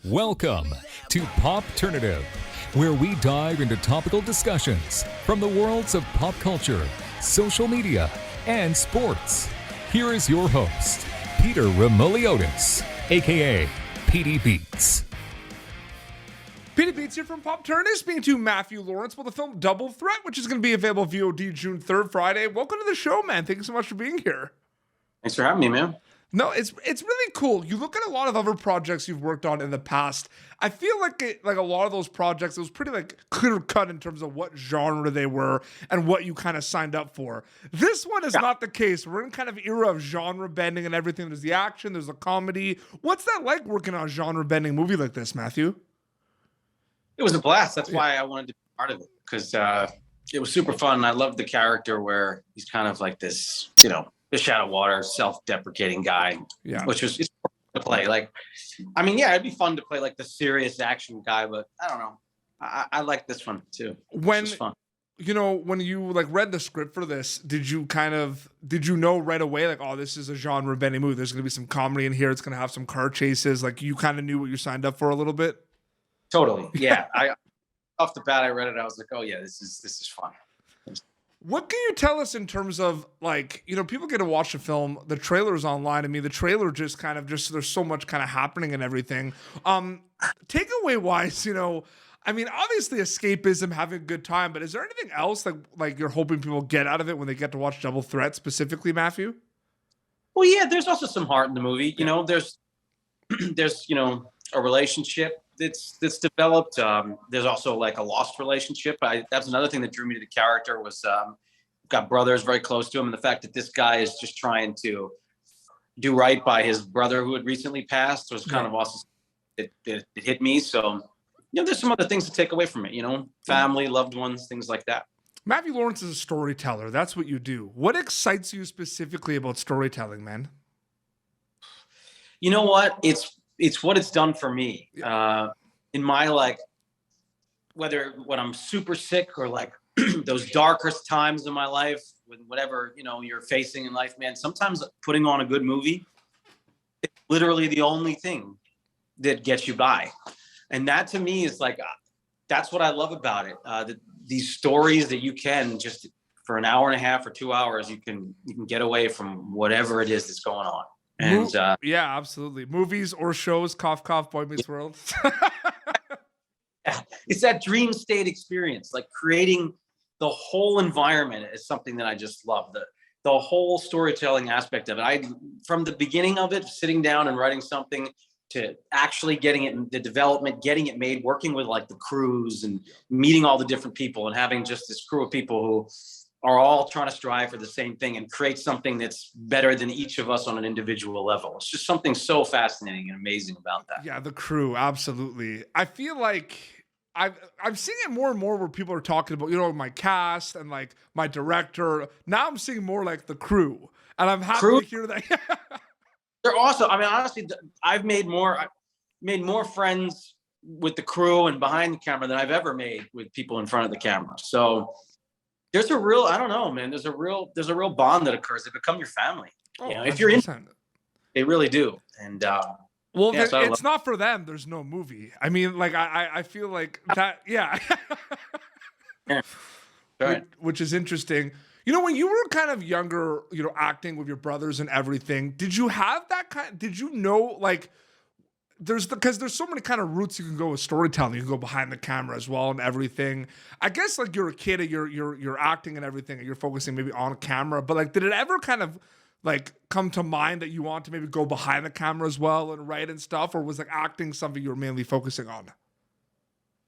Welcome to Popternative, where we dive into topical discussions from the worlds of pop culture, social media, and sports. Here is your host, Peter Remoliotis, aka PD Beats. PD Beats here from Popternative, speaking to Matthew Lawrence with the film Double Threat, which is going to be available VOD June 3rd, Friday. Welcome to the show, man. Thank you so much for being here. Thanks for having me, man. No, it's really cool. You look at a lot of other projects you've worked on in the past. I feel like a lot of those projects, it was pretty clear cut in terms of what genre they were and what you kind of signed up for. This one is not the case. We're in kind of era of genre bending and everything. There's the action, there's the comedy. What's that like working on a genre bending movie like this, Matthew? It was a blast. That's why I wanted to be part of it, because it was super fun. I loved the character where he's kind of like this, fish out of water, self-deprecating guy, which was it's to play. It'd be fun to play like the serious action guy, but I don't know. I like this one too. When fun. When you read the script for this, did you know right away this is a genre bending movie? There's going to be some comedy in here. It's going to have some car chases. You kind of knew what you signed up for a little bit. Totally, yeah. I off the bat, I read it. I was like, oh yeah, this is fun. What can you tell us in terms of people get to watch the film, the trailer's online. I mean, the trailer just there's so much kind of happening and everything. Takeaway wise, obviously escapism, having a good time, but is there anything else like you're hoping people get out of it when they get to watch Double Threat specifically, Matthew? Well, yeah, there's also some heart in the movie. There's a relationship that's developed. There's also a lost relationship. That's another thing that drew me to the character was got brothers very close to him, and the fact that this guy is just trying to do right by his brother who had recently passed was kind of awesome. It hit me. So there's some other things to take away from it. Family, loved ones, things like that. Matthew Lawrence is a storyteller. That's what you do. What excites you specifically about storytelling, man? You know what? It's what it's done for me. In my whether when I'm super sick or those darkest times in my life, with whatever you're facing in life, man. Sometimes putting on a good movie, it's literally the only thing that gets you by, and that to me is that's what I love about it. These stories that you can just for an hour and a half or 2 hours, you can get away from whatever it is that's going on. And yeah, absolutely. Movies or shows, cough, cough, Boy Meets World. It's that dream state experience, creating the whole environment is something that I just love. The whole storytelling aspect of it. From the beginning of it, sitting down and writing something to actually getting it in the development, getting it made, working with the crews and meeting all the different people and having just this crew of people who are all trying to strive for the same thing and create something that's better than each of us on an individual level. It's just something so fascinating and amazing about that. Yeah, the crew, absolutely. I feel like I'm seeing it more and more where people are talking about, my cast and my director. Now I'm seeing more the crew, and I'm happy to hear that. They're awesome. I mean, honestly, I've made more friends with the crew and behind the camera than I've ever made with people in front of the camera. So there's a real, I don't know, man. There's a real bond that occurs. They become your family. If you're in, they really do. And well, yeah, so it's not for them. There's no movie. I mean, I feel like that. Yeah. Yeah. Right. Which is interesting. When you were kind of younger, acting with your brothers and everything, did you have that did you know, because there's so many kind of routes you can go with storytelling. You can go behind the camera as well and everything. I guess you're a kid and you're acting and everything and you're focusing maybe on camera, but did it ever kind of come to mind that you want to maybe go behind the camera as well and write and stuff, or was acting something you were mainly focusing on?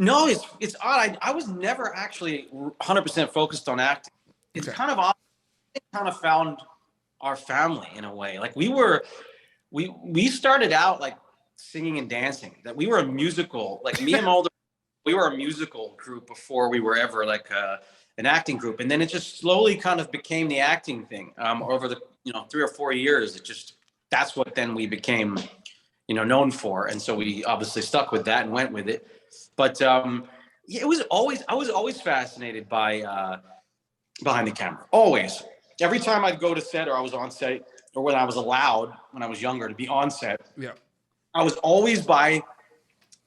No, it's odd. I was never actually 100% focused on acting. It's kind of odd. I kind of found our family in a way. We started out singing and dancing. That we were a musical. Me and Mulder, we were a musical group before we were ever an acting group, and then it just slowly kind of became the acting thing. Over the 3 or 4 years, that's what then we became known for, and so we obviously stuck with that and went with it. But I was always fascinated by behind the camera. Always. Every time I'd go to set or I was on set or when I was allowed when I was younger to be on set, yeah, I was always by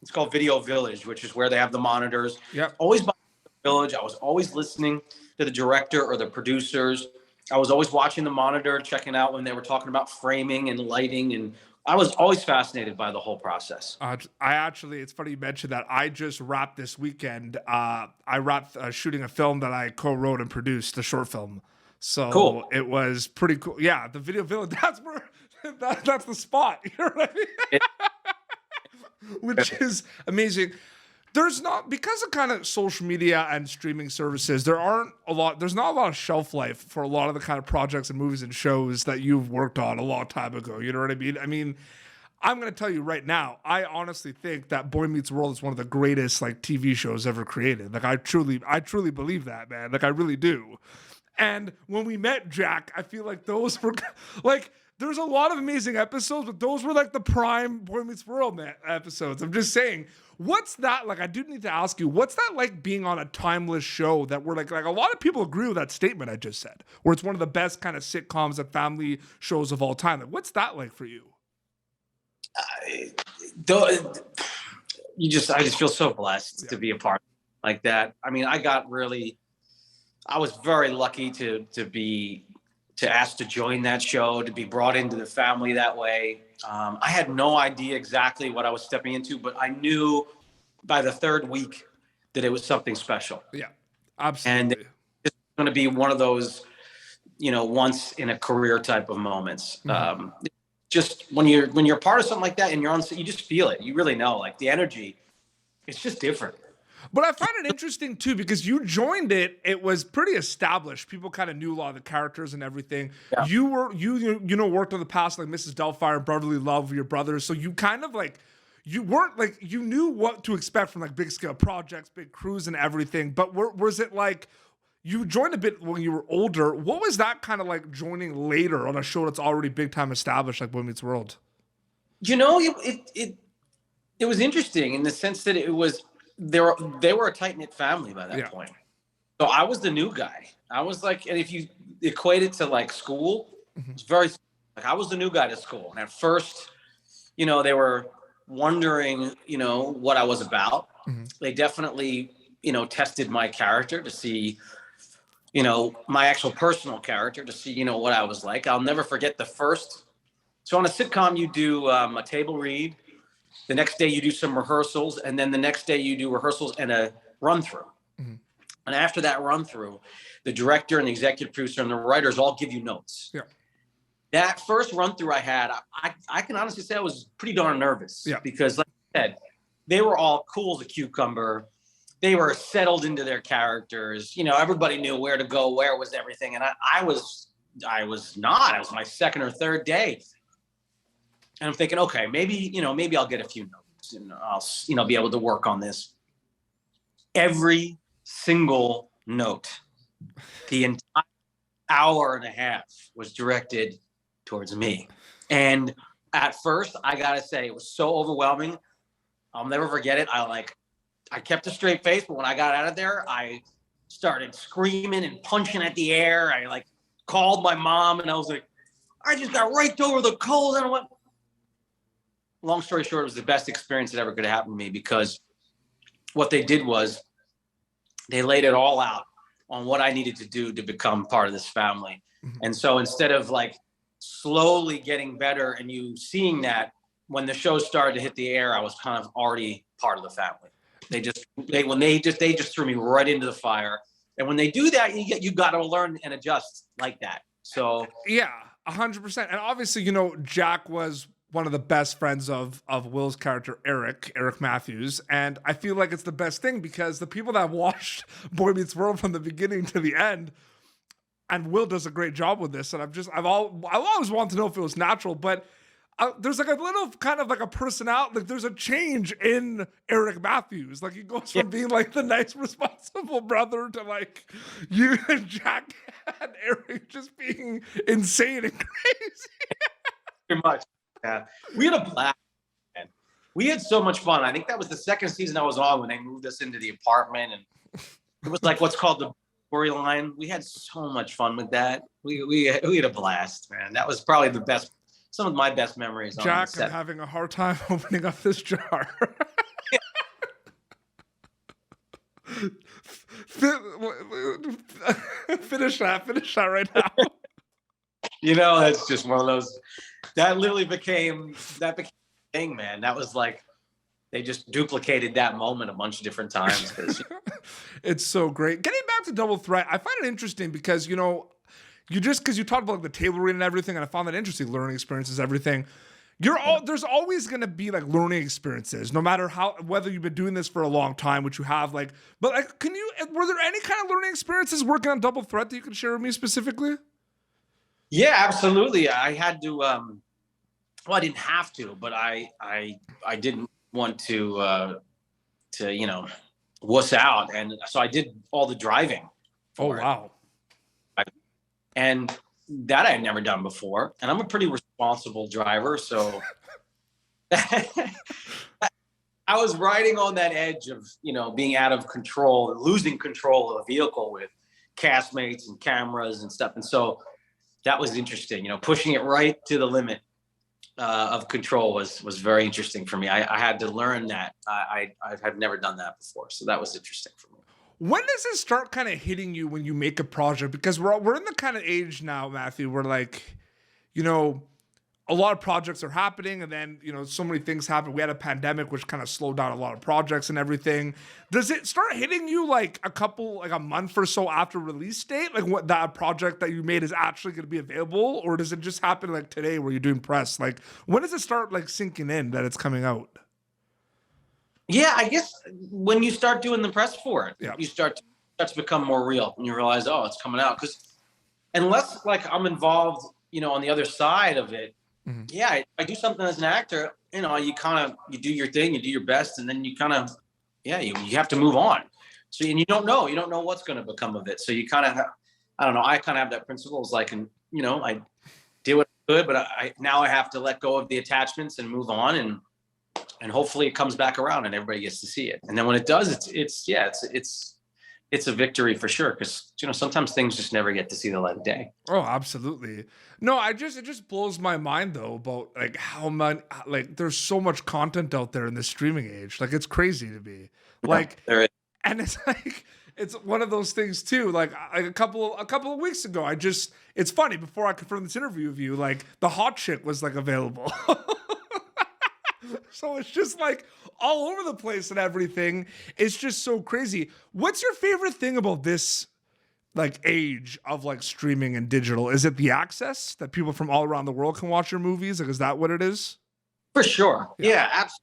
It's called Video Village, which is where they have the monitors. Yep. Always by the Village. I was always listening to the director or the producers. I was always watching the monitor, checking out when they were talking about framing and lighting, and I was always fascinated by the whole process. It's funny you mentioned that. I just wrapped this weekend. I wrapped shooting a film that I co-wrote and produced, the short film. So cool. It was pretty cool. Yeah, the Video Village. That's where that's the spot. You know what I mean? Which is amazing. There's not, because of kind of social media and streaming services, there's not a lot of shelf life for a lot of the kind of projects and movies and shows that you've worked on a long time ago. You know what I mean? I mean, I'm going to tell you right now, I honestly think that Boy Meets World is one of the greatest like TV shows ever created. Like I truly believe that, man. Like I really do. And when we met, Jack, I feel like those were like, there's a lot of amazing episodes, but those were like the prime Boy Meets World episodes. I'm just saying, what's that like? I do need to ask you, what's that like being on a timeless show that we're like a lot of people agree with that statement I just said, where it's one of the best kind of sitcoms and family shows of all time. Like, what's that like for you? I just feel so blessed to be a part like that. I mean, I was very lucky to be asked to join that show, to be brought into the family that way. I had no idea exactly what I was stepping into, but I knew by the third week that it was something special. Yeah, absolutely. And it's going to be one of those, once in a career type of moments. Mm-hmm. Just when you're part of something like that and you're on, you just feel it. You really know, like the energy, it's just different. But I find it interesting too, because you joined it, it was pretty established. People kind of knew a lot of the characters and everything. Yeah. You worked on the past, like Mrs. Doubtfire and Brotherly Love with your brothers. So you kind of like, you knew what to expect from like big scale projects, big crews and everything. But was it like, you joined a bit when you were older. What was that kind of like joining later on a show that's already big time established, like Boy Meets World? It was interesting in the sense that it was, they were a tight-knit family by that point. So I was the new guy. I was like, and if you equate it to like school, it's very, like I was the new guy to school. And at first, they were wondering, what I was about. Mm-hmm. They definitely, tested my character to see, my actual personal character to see, what I was like. I'll never forget so on a sitcom, you do a table read. The next day you do some rehearsals, and then the next day you do rehearsals and a run through. Mm-hmm. And after that run through, the director and the executive producer and the writers all give you notes. Yeah. That first run through I had, I can honestly say I was pretty darn nervous. Yeah. Because like I said, they were all cool as a cucumber. They were settled into their characters. Everybody knew where to go, where was everything. And I was not. I was my second or third day. And I'm thinking, okay, maybe I'll get a few notes and I'll, be able to work on this. Every single note, the entire hour and a half was directed towards me. And at first, I got to say, it was so overwhelming. I'll never forget it. I kept a straight face, but when I got out of there, I started screaming and punching at the air. I called my mom and I was like, I just got raked over the coals. And I went, long story short, it was the best experience that ever could happen to me, because what they did was they laid it all out on what I needed to do to become part of this family. Mm-hmm. And so instead of slowly getting better and you seeing that, when the show started to hit the air, I was kind of already part of the family. They just threw me right into the fire. And when they do that, you got to learn and adjust like that. So yeah, 100%. And obviously, Jack was one of the best friends of Will's character, Eric Matthews. And I feel like it's the best thing, because the people that have watched Boy Meets World from the beginning to the end, and Will does a great job with this. And I've always wanted to know if it was natural, but there's a little kind of a personality, there's a change in Eric Matthews. He goes from being the nice, responsible brother to you and Jack and Eric just being insane and crazy. Pretty much. Yeah. We had a blast, man. We had so much fun. I think that was the second season I was on when they moved us into the apartment, and it was what's called the storyline. We had so much fun with that. We had a blast, man. That was probably some of my best memories. Jack, I'm having a hard time opening up this jar. Finish that right now. You know, it's just one of those that literally became a thing, man. That was like they just duplicated that moment a bunch of different times. It's so great. Getting back to Double Threat, I find it interesting because, you know, because you talked about like the table read and everything, and I found that interesting. Learning experiences, everything. There's always going to be like learning experiences, no matter whether you've been doing this for a long time, which you have, like, but like, were there any kind of learning experiences working on Double Threat that you can share with me specifically? Yeah, absolutely. I had to, well, I didn't have to, but I didn't want to, you know, wuss out. And so I did all the driving. Oh, wow. And that I had never done before. And I'm a pretty responsible driver. So I was riding on that edge of, you know, being out of control, losing control of a vehicle with castmates and cameras and stuff. And so that was interesting, you know, pushing it right to the limit of control was very interesting for me. I had to learn that. I have never done that before. So that was interesting for me. When does it start kind of hitting you when you make a project? Because we're in the kind of age now, Matthew, where like, you know, a lot of projects are happening and then, you know, so many things happen. We had a pandemic, which kind of slowed down a lot of projects and everything. Does it start hitting you like a month or so after release date? Like what that project that you made is actually going to be available? Or does it just happen like today where you're doing press? Like when does it start like sinking in that it's coming out? Yeah, I guess when you start doing the press for it, yeah. You start to become more real and you realize, oh, it's coming out. Because unless like I'm involved, you know, on the other side of it, mm-hmm. Yeah, I do something as an actor, you know, you do your thing, you do your best, and then you kind of, yeah, you have to move on. So, and you don't know what's going to become of it. So you kind of, I don't know, I kind of have that principle. It's like, and you know, I did what I could, but I now have to let go of the attachments and move on, and hopefully it comes back around and everybody gets to see it. And then when it does, it's a victory for sure. Cause you know, sometimes things just never get to see the light of day. Oh, absolutely. No, it just blows my mind though, about like how much, like there's so much content out there in this streaming age. Like it's crazy to me. Like, yeah, and it's like, it's one of those things too. Like a couple of weeks ago, it's funny, before I confirmed this interview with you, like the hot chick was like available. So it's just like all over the place and everything. It's just so crazy. What's your favorite thing about this like age of like streaming and digital? Is it the access that people from all around the world can watch your movies? Like, is that what it is? For sure. Yeah, absolutely.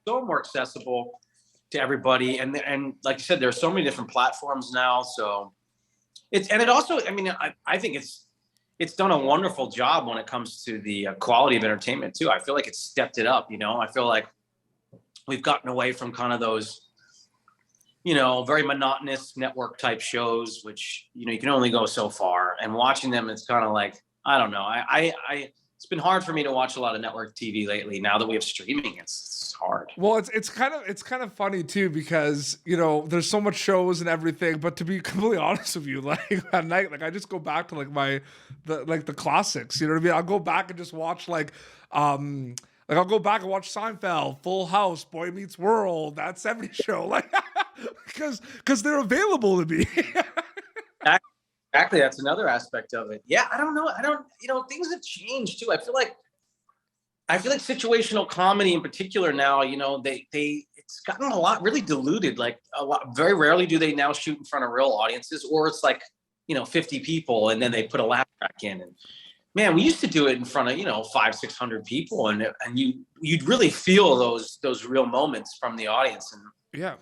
So more accessible to everybody. And like you said, there are so many different platforms now. So it also, I mean, I think it's done a wonderful job when it comes to the quality of entertainment too. I feel like it's stepped it up, you know. I feel like we've gotten away from kind of those, you know, very monotonous network type shows, which, you know, you can only go so far. And watching them, it's kind of like, I don't know. It's been hard for me to watch a lot of network TV lately. Now that we have streaming, it's hard. Well, it's kind of funny too, because, you know, there's so much shows and everything, but to be completely honest with you, like at night, like I just go back to like the classics, you know what I mean? I'll go back and just watch like I'll go back and watch Seinfeld, Full House, Boy Meets World, That 70s Show, like because they're available to me. Exactly. That's another aspect of it. Yeah. I don't know. You know, things have changed too. I feel like situational comedy in particular now, you know, it's gotten a lot really diluted. Like very rarely do they now shoot in front of real audiences, or it's like, you know, 50 people and then they put a laugh track in. And man, we used to do it in front of, you know, 500-600 people, and you'd really feel those real moments from the audience. And yeah,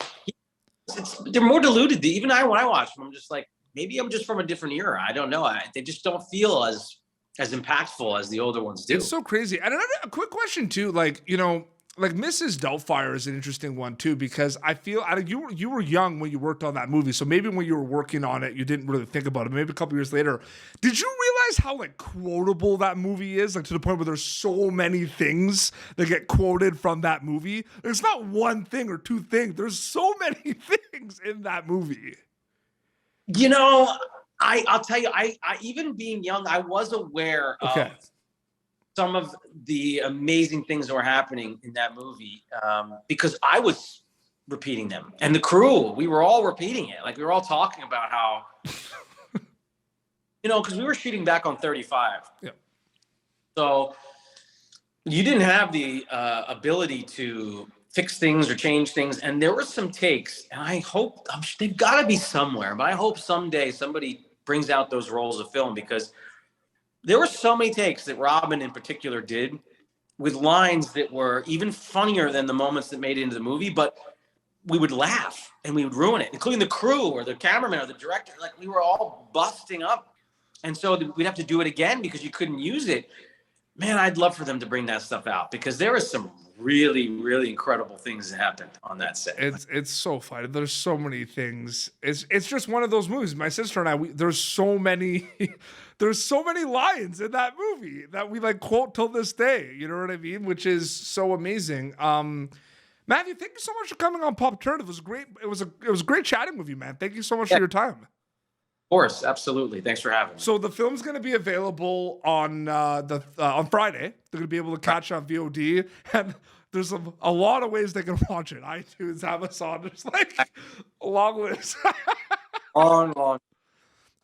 they're more diluted. Even when I watch them, I'm just like, maybe I'm just from a different era. I don't know. They just don't feel as impactful as the older ones do. It's so crazy. And a quick question too, like, you know, like Mrs. Doubtfire is an interesting one too, because I feel you were young when you worked on that movie. So maybe when you were working on it, you didn't really think about it. Maybe a couple years later, did you realize how like quotable that movie is? Like to the point where there's so many things that get quoted from that movie. There's not one thing or two things. There's so many things in that movie. You know, I'll tell you, I even being young, I was aware of some of the amazing things that were happening in that movie, because I was repeating them, and the crew, we were all repeating it. Like we were all talking about how because we were shooting back on 35. Yeah. So you didn't have the ability to fix things or change things. And there were some takes, and they've got to be somewhere, but I hope someday somebody brings out those rolls of film, because there were so many takes that Robin in particular did with lines that were even funnier than the moments that made it into the movie, but we would laugh and we would ruin it, including the crew or the cameraman or the director. Like, we were all busting up. And so we'd have to do it again because you couldn't use it. Man, I'd love for them to bring that stuff out, because there was some really, really incredible things that happened on that set. It's so funny. There's so many things. It's just one of those movies. My sister and I, there's so many lines in that movie that we like quote till this day. You know what I mean? Which is so amazing. Matthew, thank you so much for coming on Pop Turn. It was great. It was great chatting with you, man. Thank you so much for your time. Of course, absolutely. Thanks for having me. So the film's going to be available on on Friday. They're going to be able to catch it on VOD, and there's a lot of ways they can watch it. iTunes, Amazon. There's like a long list. long.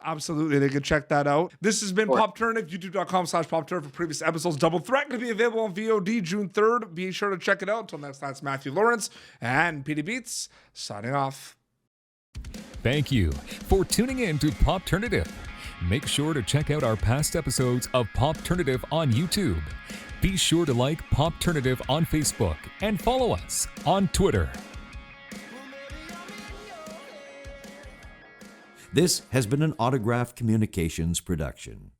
Absolutely, they can check that out. This has been Pop Turnip, youtube.com/PopTurn for previous episodes. Double Threat going to be available on VOD June 3rd. Be sure to check it out. Until next time, it's Matthew Lawrence and PD Beats signing off. Thank you for tuning in to Popternative. Make sure to check out our past episodes of Popternative on YouTube. Be sure to like Popternative on Facebook and follow us on Twitter. This has been an Autograph Communications production.